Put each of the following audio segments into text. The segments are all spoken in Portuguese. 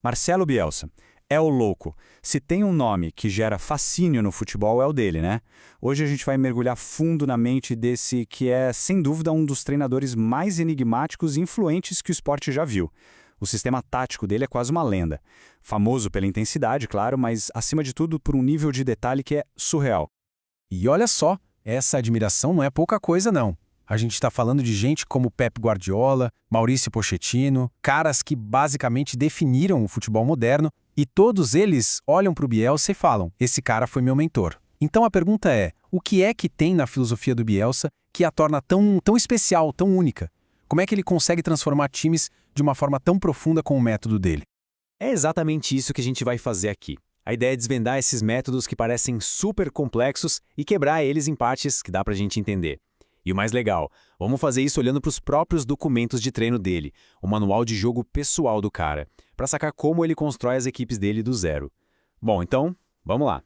Marcelo Bielsa. É o louco. Se tem um nome que gera fascínio no futebol, é o dele, né? Hoje a gente vai mergulhar fundo na mente desse que é, sem dúvida, um dos treinadores mais enigmáticos e influentes que o esporte já viu. O sistema tático dele é quase uma lenda. Famoso pela intensidade, claro, mas acima de tudo por um nível de detalhe que é surreal. E olha só, essa admiração não é pouca coisa, não. A gente está falando de gente como Pep Guardiola, Maurício Pochettino, caras que basicamente definiram o futebol moderno, e todos eles olham para o Bielsa e falam: esse cara foi meu mentor. Então a pergunta é, o que é que tem na filosofia do Bielsa que a torna tão especial, tão única? Como é que ele consegue transformar times de uma forma tão profunda com o método dele? É exatamente isso que a gente vai fazer aqui. A ideia é desvendar esses métodos que parecem super complexos e quebrar eles em partes que dá pra gente entender. E o mais legal, vamos fazer isso olhando para os próprios documentos de treino dele, o manual de jogo pessoal do cara, para sacar como ele constrói as equipes dele do zero. Bom, então, vamos lá.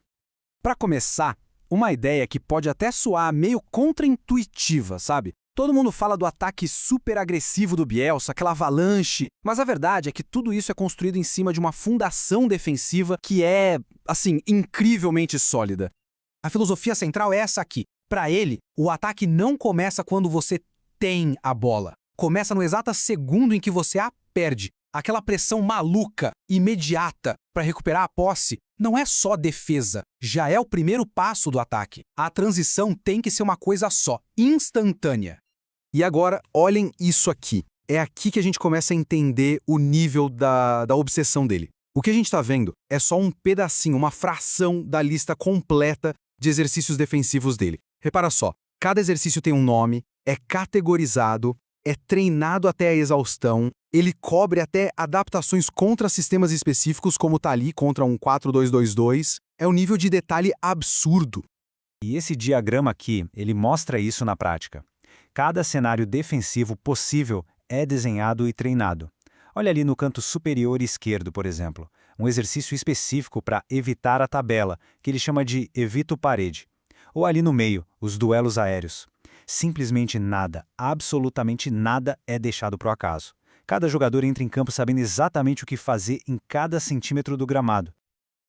Para começar, uma ideia que pode até soar meio contraintuitiva, sabe? Todo mundo fala do ataque super agressivo do Bielsa, aquela avalanche, mas a verdade é que tudo isso é construído em cima de uma fundação defensiva que é, assim, incrivelmente sólida. A filosofia central é essa aqui. Para ele, o ataque não começa quando você tem a bola. Começa no exato segundo em que você a perde. Aquela pressão maluca, imediata, para recuperar a posse, não é só defesa, já é o primeiro passo do ataque. A transição tem que ser uma coisa só, instantânea. E agora, olhem isso aqui. É aqui que a gente começa a entender o nível da obsessão dele. O que a gente está vendo é só um pedacinho, uma fração da lista completa de exercícios defensivos dele. Repara só, cada exercício tem um nome, é categorizado, é treinado até a exaustão, ele cobre até adaptações contra sistemas específicos, como tá ali contra um 4-2-2-2. É um nível de detalhe absurdo. E esse diagrama aqui, ele mostra isso na prática. Cada cenário defensivo possível é desenhado e treinado. Olha ali no canto superior esquerdo, por exemplo, um exercício específico para evitar a tabela, que ele chama de evito parede. Ou ali no meio, os duelos aéreos. Simplesmente nada, absolutamente nada é deixado para o acaso. Cada jogador entra em campo sabendo exatamente o que fazer em cada centímetro do gramado.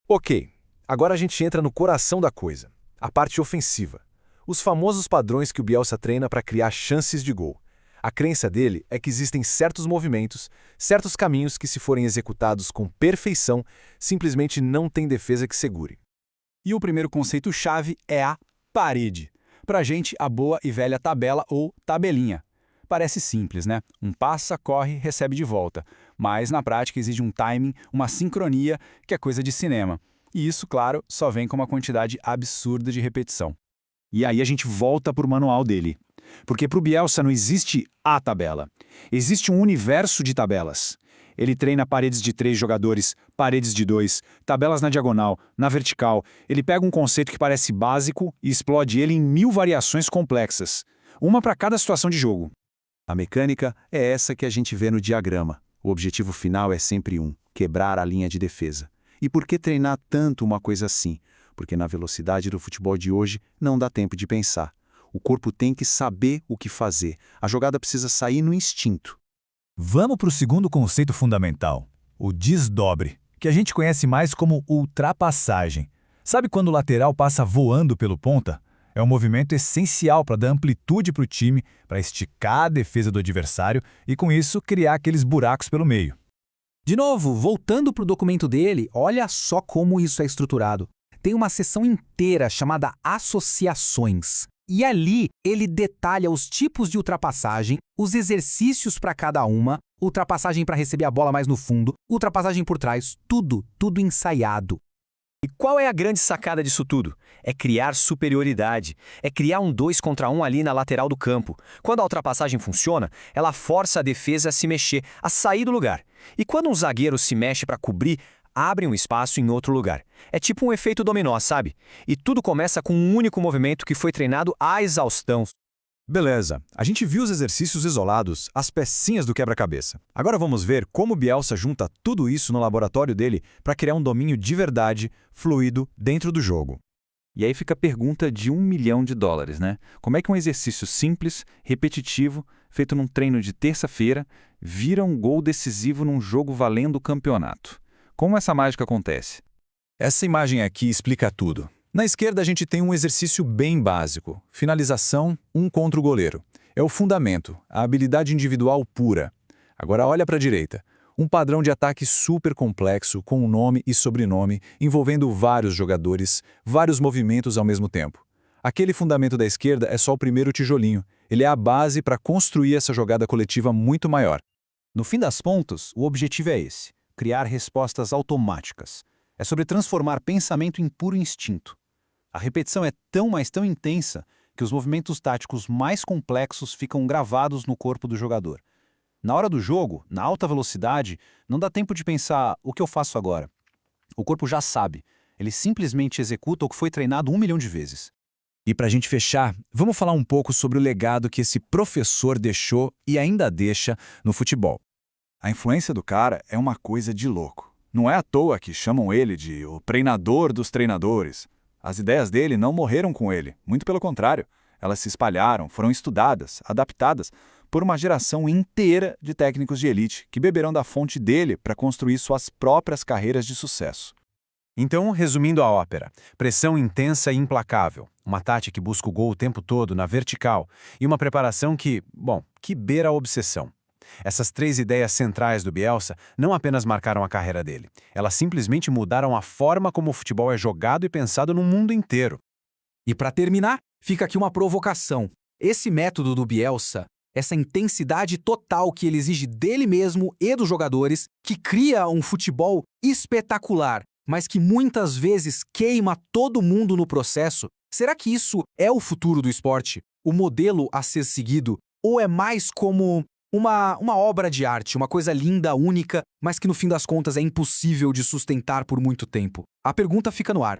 Ok, agora a gente entra no coração da coisa, a parte ofensiva. Os famosos padrões que o Bielsa treina para criar chances de gol. A crença dele é que existem certos movimentos, certos caminhos que, se forem executados com perfeição, simplesmente não tem defesa que segure. E o primeiro conceito-chave é a parede. Pra gente, a boa e velha tabela ou tabelinha. Parece simples, né? Um passa, corre, recebe de volta. Mas, na prática, exige um timing, uma sincronia, que é coisa de cinema. E isso, claro, só vem com uma quantidade absurda de repetição. E aí a gente volta para o manual dele. Porque para o Bielsa não existe a tabela. Existe um universo de tabelas. Ele treina paredes de 3 jogadores, paredes de 2, tabelas na diagonal, na vertical. Ele pega um conceito que parece básico e explode ele em 1000 variações complexas. Uma para cada situação de jogo. A mecânica é essa que a gente vê no diagrama. O objetivo final é sempre quebrar a linha de defesa. E por que treinar tanto uma coisa assim? Porque na velocidade do futebol de hoje não dá tempo de pensar. O corpo tem que saber o que fazer. A jogada precisa sair no instinto. Vamos para o segundo conceito fundamental, o desdobre, que a gente conhece mais como ultrapassagem. Sabe quando o lateral passa voando pelo ponta? É um movimento essencial para dar amplitude para o time, para esticar a defesa do adversário e, com isso, criar aqueles buracos pelo meio. De novo, voltando para o documento dele, olha só como isso é estruturado. Tem uma seção inteira chamada associações. E ali ele detalha os tipos de ultrapassagem, os exercícios para cada uma, ultrapassagem para receber a bola mais no fundo, ultrapassagem por trás, tudo ensaiado. E qual é a grande sacada disso tudo? É criar superioridade. É criar um 2 contra 1 ali na lateral do campo. Quando a ultrapassagem funciona, ela força a defesa a se mexer, a sair do lugar. E quando um zagueiro se mexe para cobrir, abre um espaço em outro lugar. É tipo um efeito dominó, sabe? E tudo começa com um único movimento que foi treinado à exaustão. Beleza, a gente viu os exercícios isolados, as pecinhas do quebra-cabeça. Agora vamos ver como o Bielsa junta tudo isso no laboratório dele para criar um domínio de verdade, fluido, dentro do jogo. E aí fica a pergunta de $1 milhão, né? Como é que um exercício simples, repetitivo, feito num treino de terça-feira, vira um gol decisivo num jogo valendo o campeonato? Como essa mágica acontece? Essa imagem aqui explica tudo. Na esquerda a gente tem um exercício bem básico, finalização 1 contra o goleiro. É o fundamento, a habilidade individual pura. Agora olha para a direita. Um padrão de ataque super complexo, com um nome e sobrenome, envolvendo vários jogadores, vários movimentos ao mesmo tempo. Aquele fundamento da esquerda é só o primeiro tijolinho. Ele é a base para construir essa jogada coletiva muito maior. No fim das contas, o objetivo é esse: criar respostas automáticas. É sobre transformar pensamento em puro instinto. A repetição é tão, mas tão intensa que os movimentos táticos mais complexos ficam gravados no corpo do jogador. Na hora do jogo, na alta velocidade, não dá tempo de pensar o que eu faço agora. O corpo já sabe. Ele simplesmente executa o que foi treinado 1 milhão de vezes. E para a gente fechar, vamos falar um pouco sobre o legado que esse professor deixou e ainda deixa no futebol. A influência do cara é uma coisa de louco. Não é à toa que chamam ele de o treinador dos treinadores. As ideias dele não morreram com ele, muito pelo contrário. Elas se espalharam, foram estudadas, adaptadas por uma geração inteira de técnicos de elite que beberão da fonte dele para construir suas próprias carreiras de sucesso. Então, resumindo a ópera, pressão intensa e implacável, uma tática que busca o gol o tempo todo na vertical e uma preparação que beira a obsessão. Essas 3 ideias centrais do Bielsa não apenas marcaram a carreira dele, elas simplesmente mudaram a forma como o futebol é jogado e pensado no mundo inteiro. E para terminar, fica aqui uma provocação. Esse método do Bielsa, essa intensidade total que ele exige dele mesmo e dos jogadores, que cria um futebol espetacular, mas que muitas vezes queima todo mundo no processo, será que isso é o futuro do esporte? O modelo a ser seguido? Ou é mais como uma obra de arte, uma coisa linda, única, mas que no fim das contas é impossível de sustentar por muito tempo? A pergunta fica no ar.